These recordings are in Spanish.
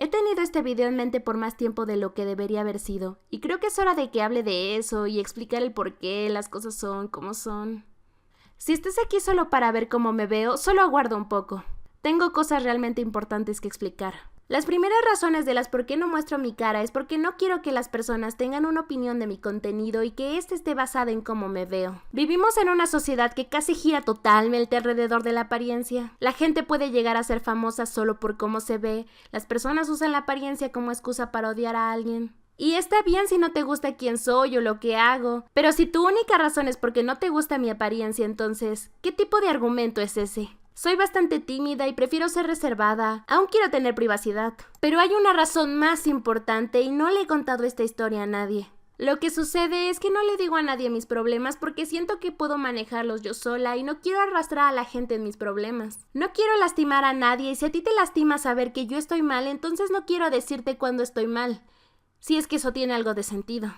He tenido este video en mente por más tiempo de lo que debería haber sido, y creo que es hora de que hable de eso y explicar el por qué las cosas son como son. Si estás aquí solo para ver cómo me veo, solo aguarda un poco. Tengo cosas realmente importantes que explicar. Las primeras razones de las por qué no muestro mi cara es porque no quiero que las personas tengan una opinión de mi contenido y que éste esté basada en cómo me veo. Vivimos en una sociedad que casi gira totalmente alrededor de la apariencia. La gente puede llegar a ser famosa solo por cómo se ve. Las personas usan la apariencia como excusa para odiar a alguien. Y está bien si no te gusta quién soy o lo que hago, pero si tu única razón es porque no te gusta mi apariencia, entonces, ¿qué tipo de argumento es ese? Soy bastante tímida y prefiero ser reservada. Aún quiero tener privacidad. Pero hay una razón más importante y no le he contado esta historia a nadie. Lo que sucede es que no le digo a nadie mis problemas porque siento que puedo manejarlos yo sola y no quiero arrastrar a la gente en mis problemas. No quiero lastimar a nadie y si a ti te lastima saber que yo estoy mal, entonces no quiero decirte cuando estoy mal. Si es que eso tiene algo de sentido.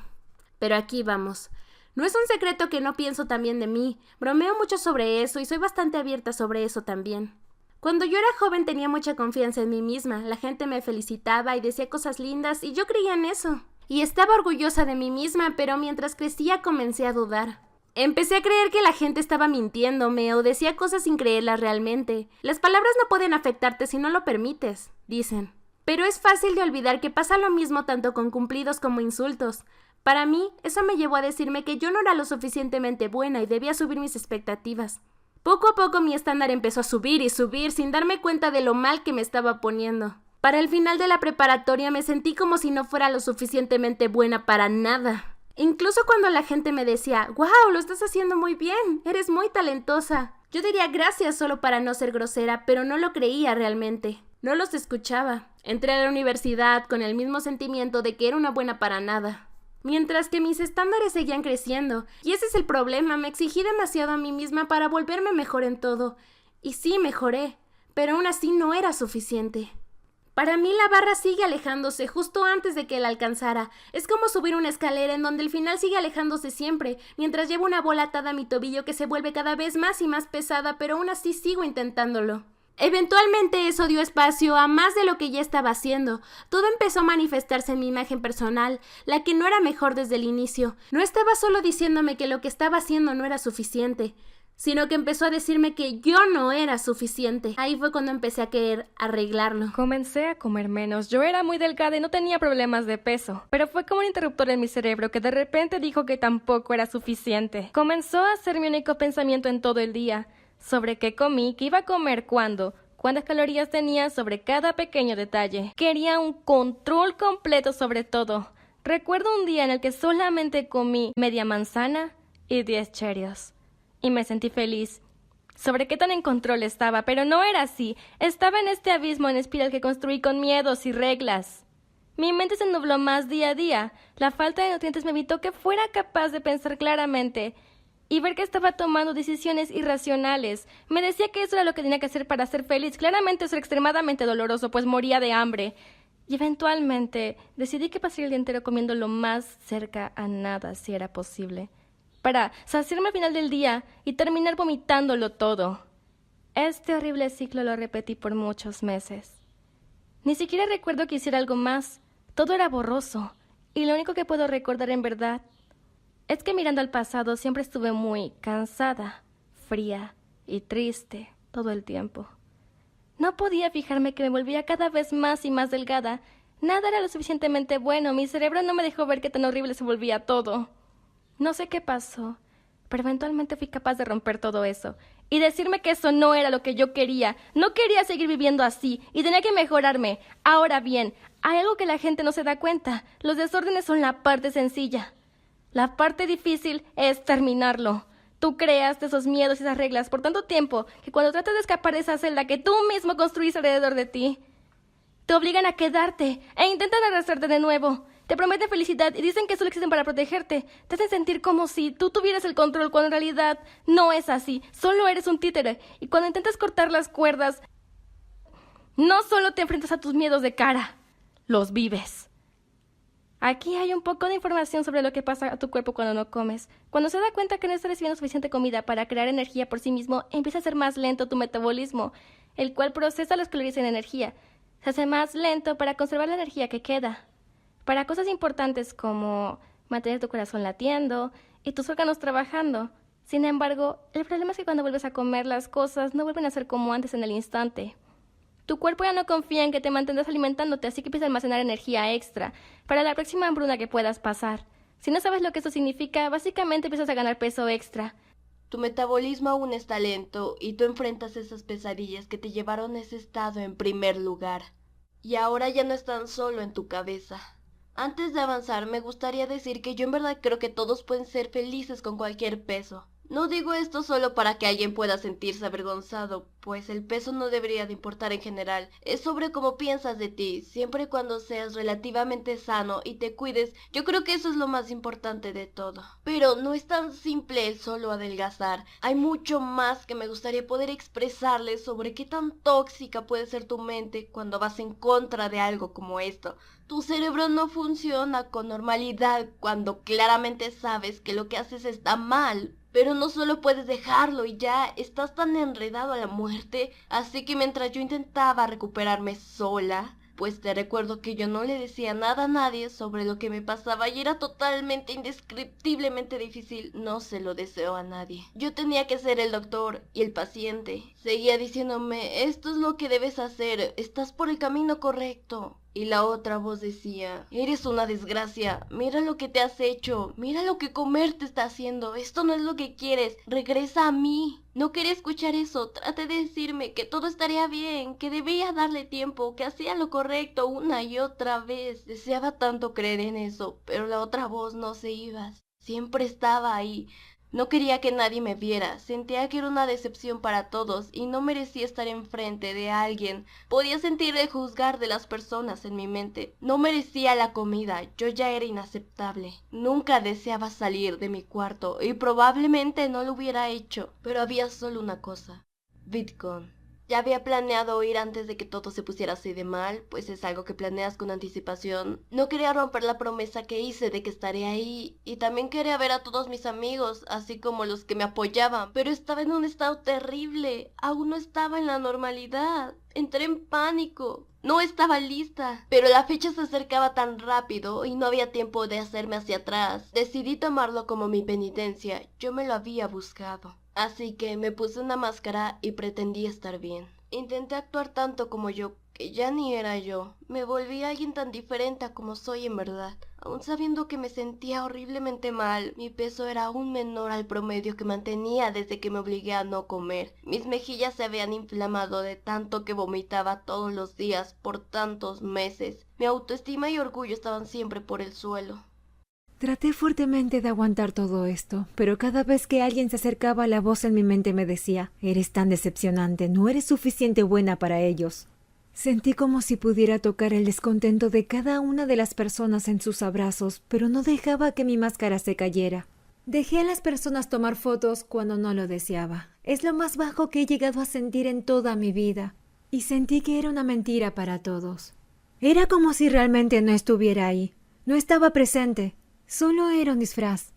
Pero aquí vamos. No es un secreto que no pienso también de mí. Bromeo mucho sobre eso y soy bastante abierta sobre eso también. Cuando yo era joven tenía mucha confianza en mí misma. La gente me felicitaba y decía cosas lindas y yo creía en eso. Y estaba orgullosa de mí misma, pero mientras crecía comencé a dudar. Empecé a creer que la gente estaba mintiéndome o decía cosas sin creerlas realmente. Las palabras no pueden afectarte si no lo permites, dicen. Pero es fácil de olvidar que pasa lo mismo tanto con cumplidos como insultos. Para mí, eso me llevó a decirme que yo no era lo suficientemente buena y debía subir mis expectativas. Poco a poco mi estándar empezó a subir y subir sin darme cuenta de lo mal que me estaba poniendo. Para el final de la preparatoria me sentí como si no fuera lo suficientemente buena para nada. Incluso cuando la gente me decía, «¡Wow! Lo estás haciendo muy bien, eres muy talentosa». Yo diría gracias solo para no ser grosera, pero no lo creía realmente. No los escuchaba. Entré a la universidad con el mismo sentimiento de que era una buena para nada. Mientras que mis estándares seguían creciendo, y ese es el problema, me exigí demasiado a mí misma para volverme mejor en todo. Y sí, mejoré, pero aún así no era suficiente. Para mí la barra sigue alejándose justo antes de que la alcanzara. Es como subir una escalera en donde el final sigue alejándose siempre, mientras llevo una bola atada a mi tobillo que se vuelve cada vez más y más pesada, pero aún así sigo intentándolo. Eventualmente eso dio espacio a más de lo que ya estaba haciendo. Todo empezó a manifestarse en mi imagen personal, la que no era mejor desde el inicio. No estaba solo diciéndome que lo que estaba haciendo no era suficiente, sino que empezó a decirme que yo no era suficiente. Ahí fue cuando empecé a querer arreglarlo. Comencé a comer menos. Yo era muy delgada y no tenía problemas de peso, pero fue como un interruptor en mi cerebro que de repente dijo que tampoco era suficiente. Comenzó a ser mi único pensamiento en todo el día. Sobre qué comí, qué iba a comer, cuándo, cuántas calorías tenía, sobre cada pequeño detalle. Quería un control completo sobre todo. Recuerdo un día en el que solamente comí media manzana y 10 Cheerios. Y me sentí feliz. Sobre qué tan en control estaba, pero no era así. Estaba en este abismo en espiral que construí con miedos y reglas. Mi mente se nubló más día a día. La falta de nutrientes me evitó que fuera capaz de pensar claramente y ver que estaba tomando decisiones irracionales. Me decía que eso era lo que tenía que hacer para ser feliz. Claramente eso era extremadamente doloroso, pues moría de hambre. Y eventualmente decidí que pasaría el día entero comiendo lo más cerca a nada, si era posible, para saciarme al final del día y terminar vomitándolo todo. Este horrible ciclo lo repetí por muchos meses. Ni siquiera recuerdo que hiciera algo más. Todo era borroso. Y lo único que puedo recordar en verdad es que mirando al pasado siempre estuve muy cansada, fría y triste todo el tiempo. No podía fijarme que me volvía cada vez más y más delgada. Nada era lo suficientemente bueno. Mi cerebro no me dejó ver qué tan horrible se volvía todo. No sé qué pasó, pero eventualmente fui capaz de romper todo eso y decirme que eso no era lo que yo quería. No quería seguir viviendo así y tenía que mejorarme. Ahora bien, hay algo que la gente no se da cuenta. Los desórdenes son la parte sencilla. La parte difícil es terminarlo. Tú creaste esos miedos y esas reglas por tanto tiempo que cuando tratas de escapar de esa celda que tú mismo construiste alrededor de ti, te obligan a quedarte e intentan arrastrarte de nuevo. Te prometen felicidad y dicen que solo existen para protegerte. Te hacen sentir como si tú tuvieras el control cuando en realidad no es así. Solo eres un títere. Y cuando intentas cortar las cuerdas, no solo te enfrentas a tus miedos de cara, los vives. Aquí hay un poco de información sobre lo que pasa a tu cuerpo cuando no comes. Cuando se da cuenta que no está recibiendo suficiente comida para crear energía por sí mismo, empieza a ser más lento tu metabolismo, el cual procesa las calorías en energía. Se hace más lento para conservar la energía que queda. Para cosas importantes como mantener tu corazón latiendo y tus órganos trabajando. Sin embargo, el problema es que cuando vuelves a comer las cosas no vuelven a ser como antes en el instante. Tu cuerpo ya no confía en que te mantendrás alimentándote, así que empieza a almacenar energía extra para la próxima hambruna que puedas pasar. Si no sabes lo que eso significa, básicamente empiezas a ganar peso extra. Tu metabolismo aún está lento y tú enfrentas esas pesadillas que te llevaron a ese estado en primer lugar. Y ahora ya no están solo en tu cabeza. Antes de avanzar, me gustaría decir que yo en verdad creo que todos pueden ser felices con cualquier peso. No digo esto solo para que alguien pueda sentirse avergonzado, pues el peso no debería de importar en general. Es sobre cómo piensas de ti, siempre y cuando seas relativamente sano y te cuides. Yo creo que eso es lo más importante de todo. Pero no es tan simple el solo adelgazar. Hay mucho más que me gustaría poder expresarles sobre qué tan tóxica puede ser tu mente cuando vas en contra de algo como esto. Tu cerebro no funciona con normalidad cuando claramente sabes que lo que haces está mal. Pero no solo puedes dejarlo y ya estás tan enredado a la muerte. Así que mientras yo intentaba recuperarme sola, pues te recuerdo que yo no le decía nada a nadie sobre lo que me pasaba y era totalmente indescriptiblemente difícil. No se lo deseo a nadie. Yo tenía que ser el doctor y el paciente. Seguía diciéndome, esto es lo que debes hacer, estás por el camino correcto. Y la otra voz decía, eres una desgracia, mira lo que te has hecho, mira lo que comer te está haciendo, esto no es lo que quieres, regresa a mí. No quería escuchar eso, traté de decirme que todo estaría bien, que debía darle tiempo, que hacía lo correcto una y otra vez. Deseaba tanto creer en eso, pero la otra voz no se iba, siempre estaba ahí. No quería que nadie me viera, sentía que era una decepción para todos y no merecía estar enfrente de alguien. Podía sentir el juzgar de las personas en mi mente. No merecía la comida, yo ya era inaceptable. Nunca deseaba salir de mi cuarto y probablemente no lo hubiera hecho, pero había solo una cosa: VidCon. Ya había planeado ir antes de que todo se pusiera así de mal, pues es algo que planeas con anticipación. No quería romper la promesa que hice de que estaré ahí, y también quería ver a todos mis amigos, así como los que me apoyaban, pero estaba en un estado terrible, aún no estaba en la normalidad. Entré en pánico. No estaba lista, pero la fecha se acercaba tan rápido y no había tiempo de hacerme hacia atrás. Decidí tomarlo como mi penitencia, yo me lo había buscado. Así que me puse una máscara y pretendí estar bien. Intenté actuar tanto como yo, que ya ni era yo. Me volví alguien tan diferente a como soy en verdad. Aún sabiendo que me sentía horriblemente mal, mi peso era aún menor al promedio que mantenía desde que me obligué a no comer. Mis mejillas se habían inflamado de tanto que vomitaba todos los días por tantos meses. Mi autoestima y orgullo estaban siempre por el suelo. Traté fuertemente de aguantar todo esto, pero cada vez que alguien se acercaba, la voz en mi mente me decía, eres tan decepcionante, no eres suficiente buena para ellos. Sentí como si pudiera tocar el descontento de cada una de las personas en sus abrazos, pero no dejaba que mi máscara se cayera. Dejé a las personas tomar fotos cuando no lo deseaba. Es lo más bajo que he llegado a sentir en toda mi vida. Y sentí que era una mentira para todos. Era como si realmente no estuviera ahí. No estaba presente. Solo era un disfraz.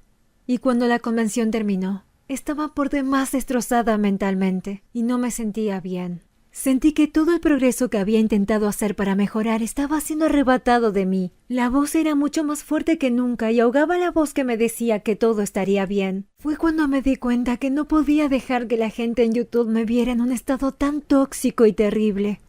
Y cuando la convención terminó, estaba por demás destrozada mentalmente y no me sentía bien. Sentí que todo el progreso que había intentado hacer para mejorar estaba siendo arrebatado de mí. La voz era mucho más fuerte que nunca y ahogaba la voz que me decía que todo estaría bien. Fue cuando me di cuenta que no podía dejar que la gente en YouTube me viera en un estado tan tóxico y terrible.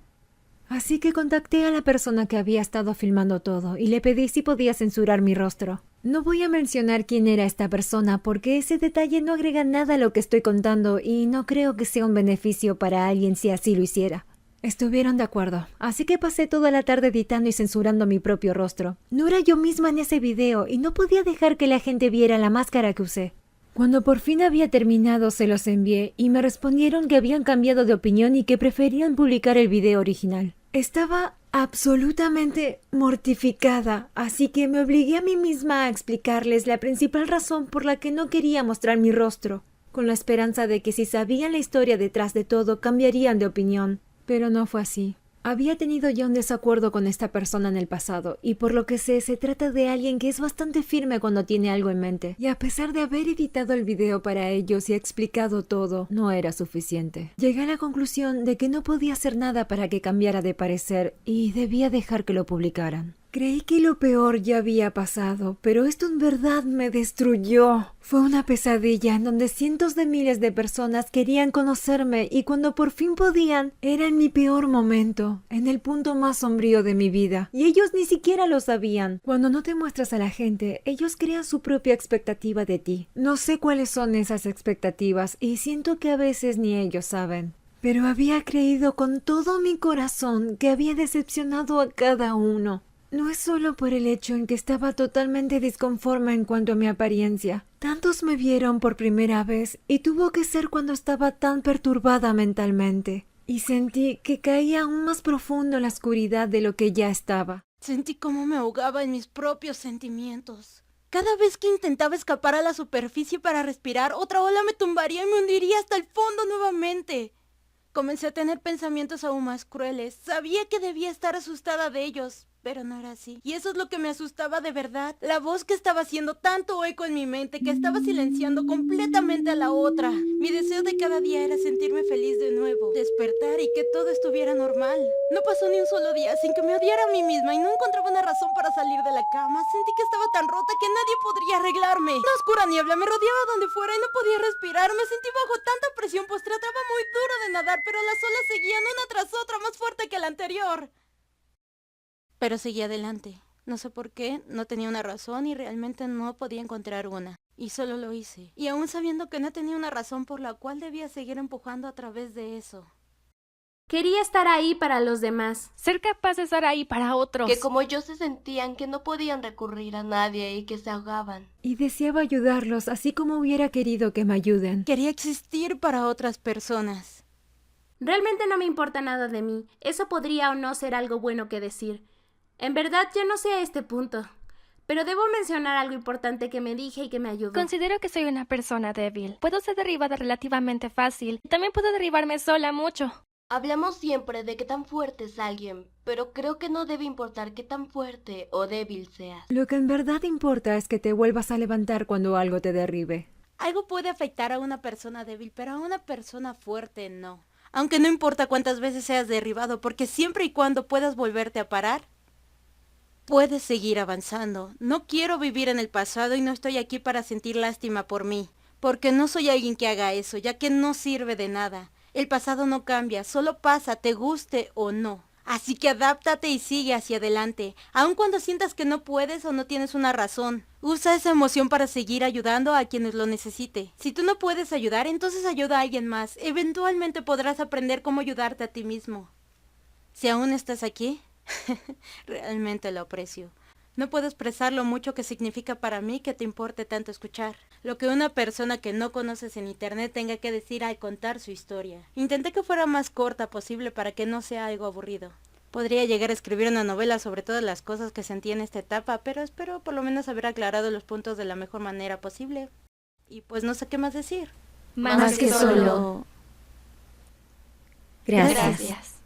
Así que contacté a la persona que había estado filmando todo y le pedí si podía censurar mi rostro. No voy a mencionar quién era esta persona porque ese detalle no agrega nada a lo que estoy contando y no creo que sea un beneficio para alguien si así lo hiciera. Estuvieron de acuerdo, así que pasé toda la tarde editando y censurando mi propio rostro. No era yo misma en ese video y no podía dejar que la gente viera la máscara que usé. Cuando por fin había terminado se los envié y me respondieron que habían cambiado de opinión y que preferían publicar el video original. Estaba absolutamente mortificada, así que me obligué a mí misma a explicarles la principal razón por la que no quería mostrar mi rostro, con la esperanza de que si sabían la historia detrás de todo cambiarían de opinión. Pero no fue así. Había tenido ya un desacuerdo con esta persona en el pasado, y por lo que sé, se trata de alguien que es bastante firme cuando tiene algo en mente. Y a pesar de haber editado el video para ellos y explicado todo, no era suficiente. Llegué a la conclusión de que no podía hacer nada para que cambiara de parecer y debía dejar que lo publicaran. Creí que lo peor ya había pasado, pero esto en verdad me destruyó. Fue una pesadilla en donde cientos de miles de personas querían conocerme y cuando por fin podían, era en mi peor momento, en el punto más sombrío de mi vida. Y ellos ni siquiera lo sabían. Cuando no te muestras a la gente, ellos crean su propia expectativa de ti. No sé cuáles son esas expectativas y siento que a veces ni ellos saben. Pero había creído con todo mi corazón que había decepcionado a cada uno. No es solo por el hecho en que estaba totalmente disconforme en cuanto a mi apariencia. Tantos me vieron por primera vez y tuvo que ser cuando estaba tan perturbada mentalmente. Y sentí que caía aún más profundo en la oscuridad de lo que ya estaba. Sentí cómo me ahogaba en mis propios sentimientos. Cada vez que intentaba escapar a la superficie para respirar, otra ola me tumbaría y me hundiría hasta el fondo nuevamente. Comencé a tener pensamientos aún más crueles. Sabía que debía estar asustada de ellos, pero no era así. Y eso es lo que me asustaba de verdad. La voz que estaba haciendo tanto eco en mi mente que estaba silenciando completamente a la otra. Mi deseo de cada día era sentirme feliz de nuevo, despertar y que todo estuviera normal. No pasó ni un solo día sin que me odiara a mí misma y no encontraba una razón para salir de la cama. Sentí que estaba tan rota que nadie podría arreglarme. Una oscura niebla me rodeaba donde fuera y no podía respirar. Me sentí bajo tanta presión, pues trataba muy duro de nadar, pero las olas seguían una tras otra más fuerte que la anterior. Pero seguí adelante. No sé por qué, no tenía una razón y realmente no podía encontrar una. Y solo lo hice. Y aún sabiendo que no tenía una razón por la cual debía seguir empujando a través de eso. Quería estar ahí para los demás. Ser capaz de estar ahí para otros. Que como yo se sentían que no podían recurrir a nadie y que se ahogaban. Y deseaba ayudarlos, así como hubiera querido que me ayuden. Quería existir para otras personas. Realmente no me importa nada de mí. Eso podría o no ser algo bueno que decir. En verdad yo no sé a este punto. Pero debo mencionar algo importante que me dije y que me ayudó. Considero que soy una persona débil. Puedo ser derribada relativamente fácil. También puedo derribarme sola mucho. Hablamos siempre de qué tan fuerte es alguien, pero creo que no debe importar qué tan fuerte o débil seas. Lo que en verdad importa es que te vuelvas a levantar cuando algo te derribe. Algo puede afectar a una persona débil, pero a una persona fuerte no. Aunque no importa cuántas veces seas derribado, porque siempre y cuando puedas volverte a parar, puedes seguir avanzando. No quiero vivir en el pasado y no estoy aquí para sentir lástima por mí, porque no soy alguien que haga eso, ya que no sirve de nada. El pasado no cambia, solo pasa, te guste o no. Así que adáptate y sigue hacia adelante, aun cuando sientas que no puedes o no tienes una razón. Usa esa emoción para seguir ayudando a quienes lo necesite. Si tú no puedes ayudar, entonces ayuda a alguien más. Eventualmente podrás aprender cómo ayudarte a ti mismo. Si aún estás aquí, realmente lo aprecio. No puedo expresar lo mucho que significa para mí que te importe tanto escuchar. Lo que una persona que no conoces en internet tenga que decir al contar su historia. Intenté que fuera más corta posible para que no sea algo aburrido. Podría llegar a escribir una novela sobre todas las cosas que sentí en esta etapa, pero espero por lo menos haber aclarado los puntos de la mejor manera posible. Y pues no sé qué más decir. Más que solo. Gracias. Gracias.